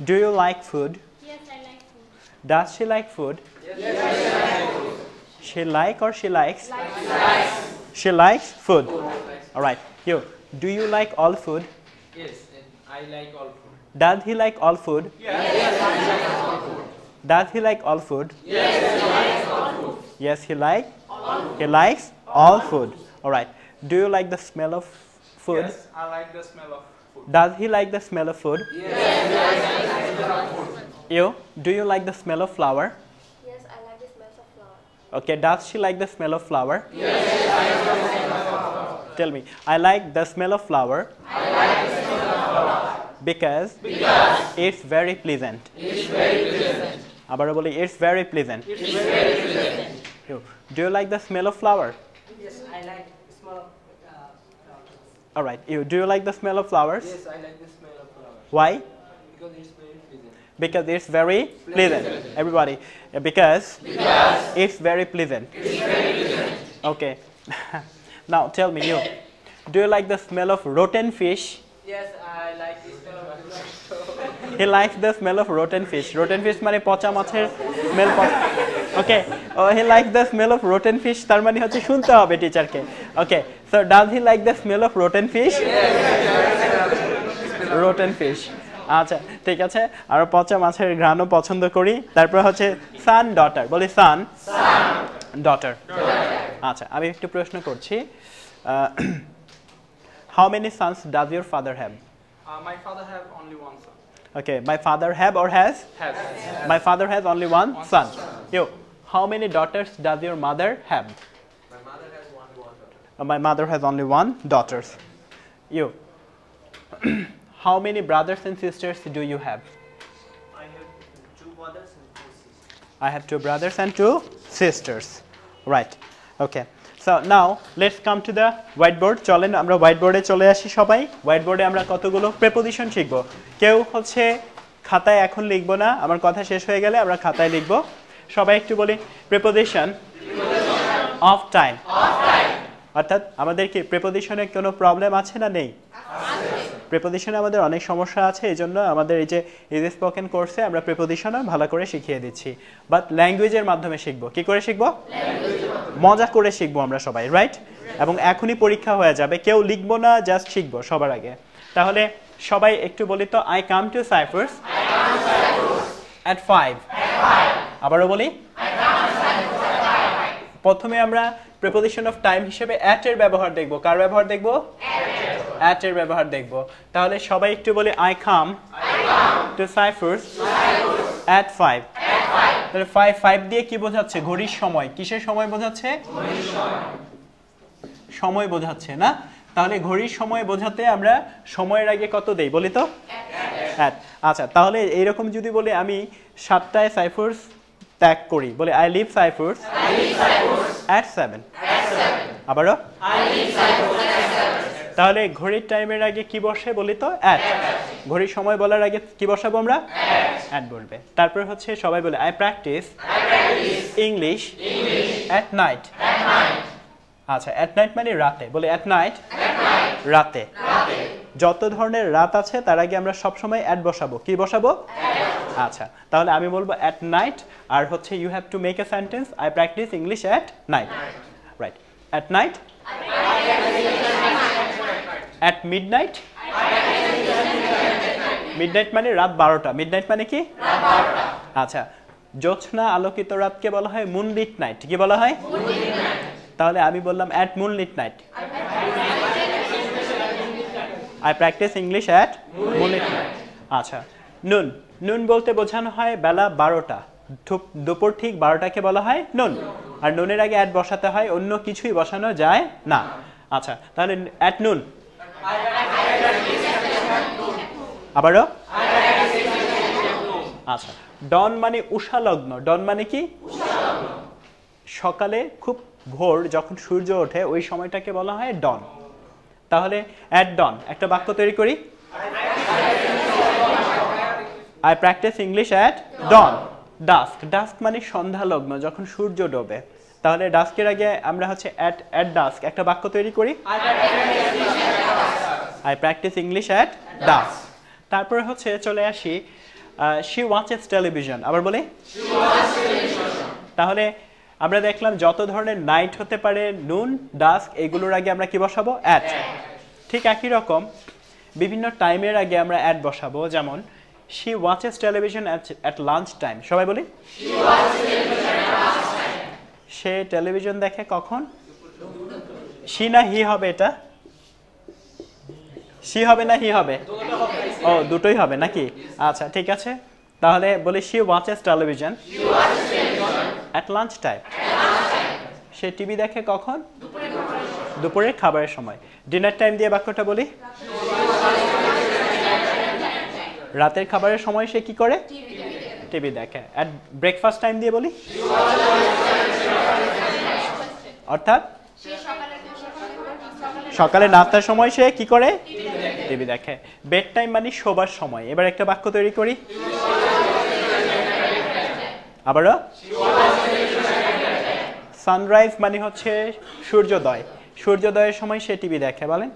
do you like food? Yes, I like food. Does she like food? Yes, I like food. She like or she likes? She likes food. All right. Do you like all food? Yes, I like all food. Does he like all food? Yes, I like all food. Does he like all food? Yes, he likes all food. Yes, he likes all food. All right. Do you like the smell of food? Yes, I like the smell of food. Does he like the smell of food? Yes, I like the smell of food. Do you like the smell of flower? Yes, I like the smells of flower. Okay. Does she like the smell of flower? Yes, I like the smell of flower. Tell me. I like the smell of flower. I like the smell of flower. Because it's very pleasant. It's very pleasant. Abarো বলি, it's very pleasant. It's very pleasant. Do you like the smell of flower? Yes, I like the smell of flowers. All right. Do you like the smell of flowers? Yes, I like the smell of flowers. Why? Because it's very pleasant. Because it's very pleasant. Everybody. Because it's very pleasant. It's very pleasant. Okay. Now tell me, do you like the smell of rotten fish? Yes, I like the smell of fish. He likes the smell of rotten fish. Rotten fish মানে পচা মাছের smell. Okay. He likes the smell of rotten fish. তার মানে হচ্ছে শুনতে হবে টিচারকে। Okay. So does he like the smell of rotten fish? Rotten fish. আচ্ছা, ঠিক আছে। আর পচা মাছের ঘ্রাণও পছন্দ করি। তারপর হচ্ছে son daughter, বলি son daughter. আচ্ছা, আমি একটু প্রশ্ন করছি। How many sons does your father have? My father have only one son. Okay, my father have or has? Has. My father has only one son. How many daughters does your mother have? My mother has only one daughter. My mother has only one daughter. How many brothers and sisters do you have? I have 2 brothers and 2 sisters. I have 2 brothers and 2 sisters. Right. Okay. So now let's come to the whiteboard. চলেন আমরা হোয়াইটবোর্ডে চলে আসি সবাই। হোয়াইটবোর্ডে আমরা কতগুলো preposition শিখব। কেউ হচ্ছে খাতায় এখন লিখবো না, আমার কথা শেষ হয়ে গেলে আমরা খাতায় লিখব। সবাই একটু বলি প্রিপোজিশন অফ টাইম। অর্থাৎ আমাদের কি প্রিপোজিশনে কোনো প্রবলেম আছে না নেই? প্রিপোজিশনে আমাদের অনেক সমস্যা আছে, এই জন্য আমাদের এই যে ইজি স্পোকেন কোর্সে আমরা প্রিপোজিশনও ভালো করে শিখিয়ে দিচ্ছি, বাট ল্যাঙ্গুয়েজের মাধ্যমে শিখবো। কি করে শিখবো? মজা করে শিখবো আমরা সবাই, রাইট? এবং এখনই পরীক্ষা হয়ে যাবে, কেউ লিখবো না, জাস্ট শিখবো সবার আগে। তাহলে সবাই একটু বলি তো, I come to Cyprus at 5. আবারও বলি, প্রথমে আমরা প্রিপোজিশন অফ টাইম হিসেবে at এর ব্যবহার দেখব। কার ব্যবহার দেখব? at এর ব্যবহার দেখব। তাহলে সবাই একটু বলি, I come to Cyprus at 5. তাহলে 5 দিয়ে কি বোঝাচ্ছে? ঘড়ির সময়। কিসের সময় বোঝাচ্ছে? সময় বোঝাচ্ছে না? তাহলে ঘড়ির সময় বোঝাতে আমরা সময়ের আগে কত দেই বলি তো? at। আচ্ছা, তাহলে এইরকম যদি বলি আমি 7টায় সাইপ্রাস ত্যাগ করি, বলি আই লিভ সাইপ্রাস at 7। আবারও তাহলে ঘড়ির টাইমের আগে কি বসে বলি তো? at। ঘড়ির সময় বলার আগে কি বসাবো আমরা? at বলবে। তারপর হচ্ছে সবাই বলে, I practice English at night. আচ্ছা at night মানে রাতে, বলি at night রাতে। যত ধরনের রাত আছে তার আগে আমরা সব সময় at বসাবো, কি বসাবো? আচ্ছা, তাহলে আমি বলবো at night, আর হচ্ছে you have to make a sentence I practice English at night. Right. At night, at midnight, midnight মানে রাত 12টা, midnight মানে কি? রাত 12টা। আচ্ছা, জ্যোৎস্না আলোকিত রাতকে বলা হয় moonlit night, কি বলা হয়? moonlit night। তাহলে আমি বললাম at moonlit night. I practice English at moonlit night. আচ্ছা, noon, noon বলতে বোঝানো হয় বেলা 12টা, দুপুর ঠিক 12টাকে বলা হয় noon, আর নুনের আগে at বসাতে হয়, অন্য কিছুই বসানো যায় না। আচ্ছা, তাহলে at noon, আবারও, আচ্ছা, ডন মানে উষা লগ্ন, ডন মানে কি? সকালে খুব ভোর যখন সূর্য ওঠে ওই সময়টাকে বলা হয় ডন। তাহলে at dawn একটা বাক্য তৈরি করি, I practice English at dawn. Dusk, dusk মানে সন্ধ্যা লগ্ন, যখন সূর্য ডোবে। তাহলে ডাস্কের আগে আমরা হচ্ছে at dusk একটা বাক্য তৈরি করি, I practice English at dusk. তারপরে হচ্ছে চলে আসি she watches television, আবার বলি তাহলে আমরা দেখলাম যত ধরনের নাইট হতে পারে নুন, ডাস্ক, এগুলোর আগে আমরা কি বসাবো? at। ঠিক একই রকম বিভিন্ন টাইমের আগে আমরা at বসাবো, যেমন she watches television at lunch time, সবাই বলি সে টেলিভিশন দেখে কখন? she না হি হবে? এটা she হবে না হি হবে? ও, দুটোই হবে নাকি? আচ্ছা, ঠিক আছে, তাহলে বলি she watches television at lunch time. Say TV দেখে কখন? দুপুরের খাবারের সময়। ডিনার টাইম দিয়ে বাক্যটা বলি, রাতের খাবারের সময় সে কি করে? টিভি দেখে। at ব্রেকফাস্ট টাইম দিয়ে বলি, অর্থাৎ সকালে নাস্তার সময় সে কি করে? টিভি দেখে। বেড টাইম মানে শোবার সময়। এবার একটা বাক্য তৈরি করি, আবারও, সানরাইজ মানে হচ্ছে সূর্যোদয়, সূর্যোদয়ের সময় সে টিভি দেখে, বলেন।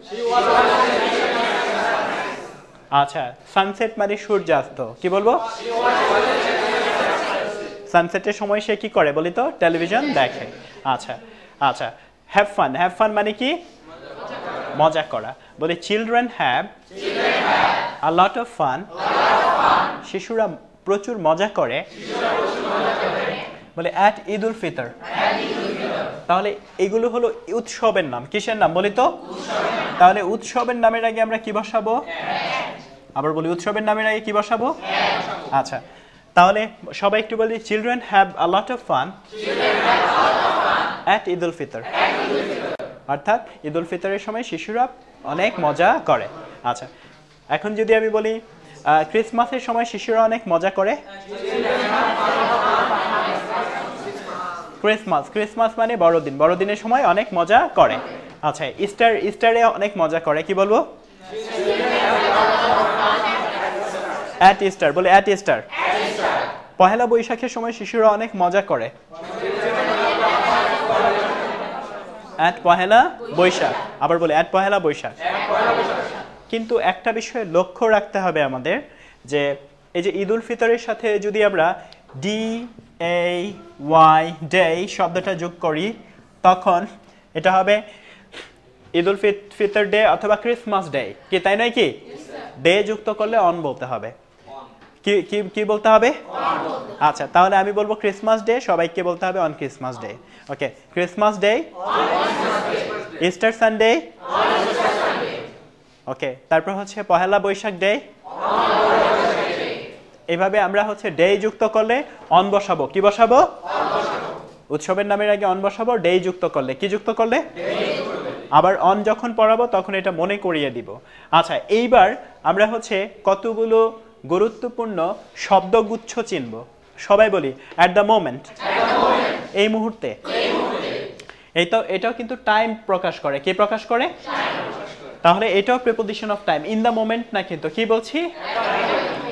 আচ্ছা, সানসেট মানে সূর্যাস্ত, কি বলবো? সানসেটের সময় সে কি করে বলি তো? টেলিভিশন দেখে। আচ্ছা আচ্ছা, হ্যাভ ফান, হ্যাভ ফান মানে কি? মজা করা, বলি children have a lot of fun, শিশুরা প্রচুর মজা করে, বলে অ্যাট ঈদ উল ফিতর। তাহলে এগুলো হলো উৎসবের নাম, কিসের নাম বলি তো? তাহলে উৎসবের নামের আগে আমরা কি বসাবো? আবার বলি উৎসবের নামের আগে কি বসাবো? আচ্ছা, তাহলে সবাই একটু বলি children have a lot of fun at Eid ul Fitr, অর্থাৎ ঈদ উল ফিতরের সময় শিশুরা অনেক মজা করে। আচ্ছা, এখন যদি আমি বলি ক্রিসমাসের সময় শিশুরা অনেক মজা করে, ক্রিসমাস, ক্রিসমাস মানে বড়দিন, বড়দিনের সময় অনেক মজা করে। আচ্ছা, ইস্টার, ইস্টারে অনেক মজা করে, কি বলবো? অ্যাট ইস্টার, বলে অ্যাট ইস্টার। পহেলা বৈশাখের সময় শিশুরা অনেক মজা করে, অ্যাট পহেলা বৈশাখ। আবার বলে অ্যাট পহেলা বৈশাখ। কিন্তু একটা বিষয়ে লক্ষ্য রাখতে হবে আমাদের, যে এই যে ঈদ উল ফিতরের সাথে যদি আমরা DAY ডে শব্দটা যোগ করি, তখন এটা হবে ঈদ উল ফিতর ডে অথবা ক্রিসমাস ডে, কি তাই নয়? কি ডে যুক্ত করলে অন বলতে হবে, কি কি কি বলতে হবে? আচ্ছা, তাহলে আমি বলবো ক্রিসমাস ডে, সবাইকে বলতে হবে on Christmas day. Okay, Christmas day, Easter Sunday, okay, তারপর হচ্ছে পহেলা বৈশাখ ডে। এইভাবে আমরা হচ্ছে ডে যুক্ত করলে অন বসাবো, কি বসাবো? উৎসবের নামের আগে অন বসাবো, ডে যুক্ত করলে, কি যুক্ত করলে? আবার অন যখন পড়াবো তখন এটা মনে করিয়ে দিব। আচ্ছা, এইবার আমরা হচ্ছে কতগুলো গুরুত্বপূর্ণ শব্দগুচ্ছ চিনব, সবাই বলি অ্যাট দ্য মোমেন্ট, এই মুহূর্তে। এই তো, এটাও কিন্তু টাইম প্রকাশ করে, কি প্রকাশ করে? তাহলে এটাও preposition of time, in the moment না, কিন্তু কি বলছি?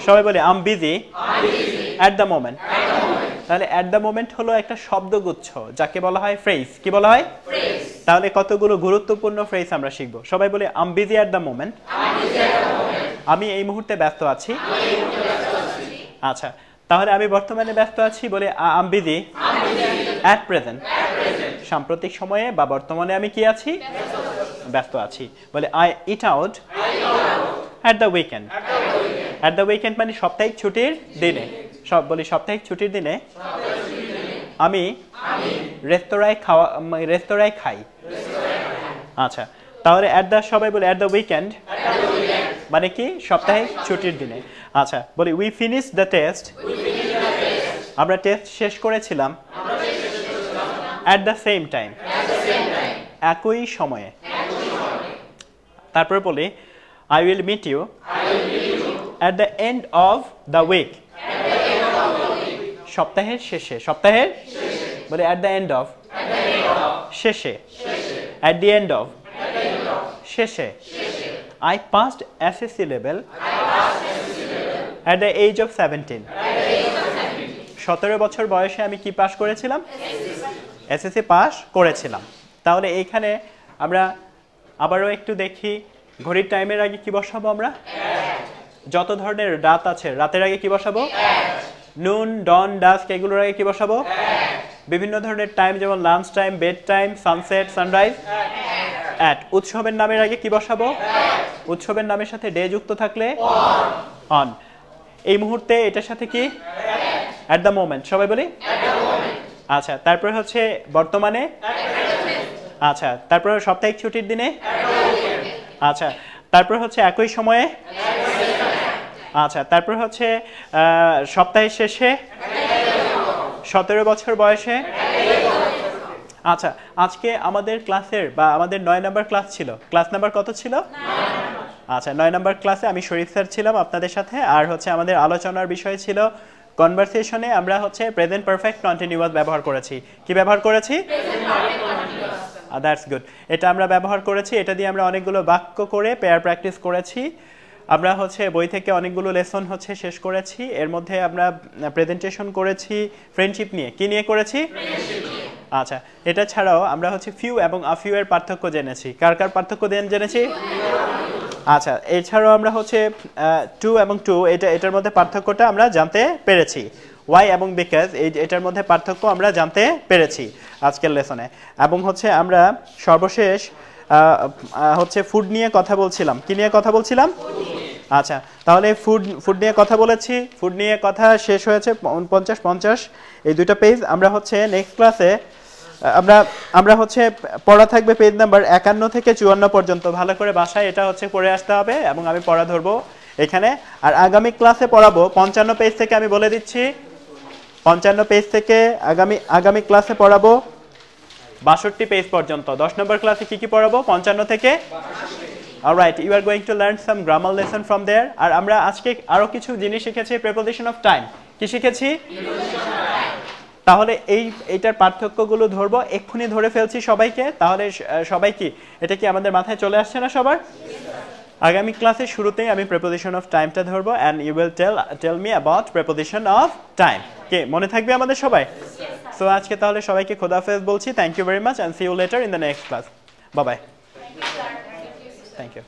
সবাই বলি I am busy at the moment. তাহলে অ্যাট দ্য মোমেন্ট হলো একটা শব্দগুচ্ছ যাকে বলা হয় ফ্রেজ। কি বলা হয়? ফ্রেজ। তাহলে কতগুলো গুরুত্বপূর্ণ ফ্রেজ আমরা শিখব। সবাই বলে আম বিজি অ্যাট দ্য মোমেন্ট, আমি এই মুহূর্তে ব্যস্ত আছি। আচ্ছা, তাহলে আমি বর্তমানে ব্যস্ত আছি বলে আম বিজি অ্যাট প্রেজেন্ট, সাম্প্রতিক সময়ে বা বর্তমানে আমি কি আছি? ব্যস্ত আছি বলে I it out at the weekend. At the weekend মানে সাপ্তাহিক ছুটির দিনে। বলি সাপ্তাহিক ছুটির দিনে আমি রেস্তোরাঁয় খাই। আচ্ছা, তাহলে অ্যাট দ্য, সবাই বলে অ্যাট দ্য উইকেন্ড মানে কি? সপ্তাহিক ছুটির দিনে। আচ্ছা, বলি উই ফিনিশ দ্য টেস্ট, আমরা টেস্ট শেষ করেছিলাম। অ্যাট দ্য সেম টাইম, একই সময়ে। তারপর বলি I will meet you at the end of the week, সপ্তাহের শেষে। সপ্তাহের বলে অ্যাট দ্য এন্ড অফ, শেষে। অ্যাট দি এন্ড অফ, শেষে। I passed SSC level at the age of 17. 17 বছর বয়সে আমি কি পাস করেছিলাম? এসএসসি পাস করেছিলাম। তাহলে এইখানে আমরা আবারও একটু দেখি, ঘড়ির টাইমের আগে কি বসাবো আমরা? যত ধরনের রাত আছে, রাতের আগে কি বসাবো? নুন, ডন, ডাস্ক, এগুলোর আগে কি বসাবো? বিভিন্ন ধরনের টাইম, যেমন lunch time, bed time, sunset, sunrise. At. উৎসবের নামের আগে কি বসাবো? উৎসবের নামের সাথে ডে যুক্ত থাকলে অন। এই মুহূর্তে এটার সাথে কি? At the moment. সবাই বলি আচ্ছা, তারপরে হচ্ছে বর্তমানে। আচ্ছা, তারপরে সাপ্তাহিক ছুটির দিনে। আচ্ছা, তারপর হচ্ছে একই সময়ে। আচ্ছা, তারপর হচ্ছে সপ্তাহের শেষে, 17 বছর বয়সে। আচ্ছা, আজকে আমাদের ক্লাসের বা আমাদের 9 নাম্বার ক্লাস ছিল। ক্লাস নাম্বার কত ছিল? আচ্ছা, 9 নাম্বার ক্লাসে আমি শরীফ স্যার ছিলাম আপনাদের সাথে। আর হচ্ছে আমাদের আলোচনার বিষয় ছিল কনভারসেশনে আমরা হচ্ছে প্রেজেন্ট পারফেক্ট কন্টিনিউয়াস ব্যবহার করেছি। কি ব্যবহার করেছি? That's good. এটা আমরা ব্যবহার করেছি। এটা দিয়ে আমরা অনেকগুলো বাক্য করে পেয়ার প্র্যাকটিস করেছি। আমরা হচ্ছে বই থেকে অনেকগুলো লেসন হচ্ছে শেষ করেছি। এর মধ্যে আমরা প্রেজেন্টেশন করেছি ফ্রেন্ডশিপ নিয়ে। কি নিয়ে করেছি? আচ্ছা, এটা ছাড়াও আমরা হচ্ছে ফিউ এবং আফিউ এর পার্থক্য জেনেছি। কার কার পার্থক্য জেনেছি? আচ্ছা, এছাড়াও আমরা হচ্ছে টু এবং টু, এটার মধ্যে পার্থক্যটা আমরা জানতে পেরেছি। ওয়াই এবং বিকজ, এটার মধ্যে পার্থক্য আমরা জানতে পেরেছি আজকের লেসনে। এবং হচ্ছে আমরা সর্বশেষ হচ্ছে ফুড নিয়ে কথা বলছিলাম। কি নিয়ে কথা বলছিলাম? আচ্ছা, তাহলে ফুড নিয়ে কথা বলেছি। ফুড নিয়ে কথা শেষ হয়েছে 50 এই দুইটা পেজ। আমরা হচ্ছে নেক্সট ক্লাসে আমরা হচ্ছে পড়া থাকবে পেজ নাম্বার 51 থেকে 54 পর্যন্ত। ভালো করে বাসায় এটা হচ্ছে পড়ে আসতে হবে এবং আমি পড়া ধরবো এখানে। আর আগামী ক্লাসে পড়াবো 55 পেজ থেকে, আমি বলে দিচ্ছি 55 পেজ থেকে আগামী ক্লাসে পড়াবো 62 পেজ পর্যন্ত। 10 নম্বর ক্লাসে কি কি পড়াবো? 55 থেকে। Alright, you are going to learn some grammar lesson from there. আর আমরা আজকে আরো কিছু জিনিস শিখেছি। Preposition of time. কি শিখেছি? তাহলে এইটার পার্থক্যগুলো ধরবো, এক্ষুনি ধরে ফেলছি সবাইকে। তাহলে সবাই কি এটা কি আমাদের মাথায় চলে আসছে না সবার? আগামী ক্লাসের শুরুতেই আমি প্রিপোজিশন অফ টাইমটা ধরবো and you will tell me about preposition of time. কে মনে থাকবে আমাদের সবাই? সো আজকে তাহলে সবাইকে খোদা হাফেজ বলছি। Thank you very much and see you later in the next class. Bye bye. Thank you.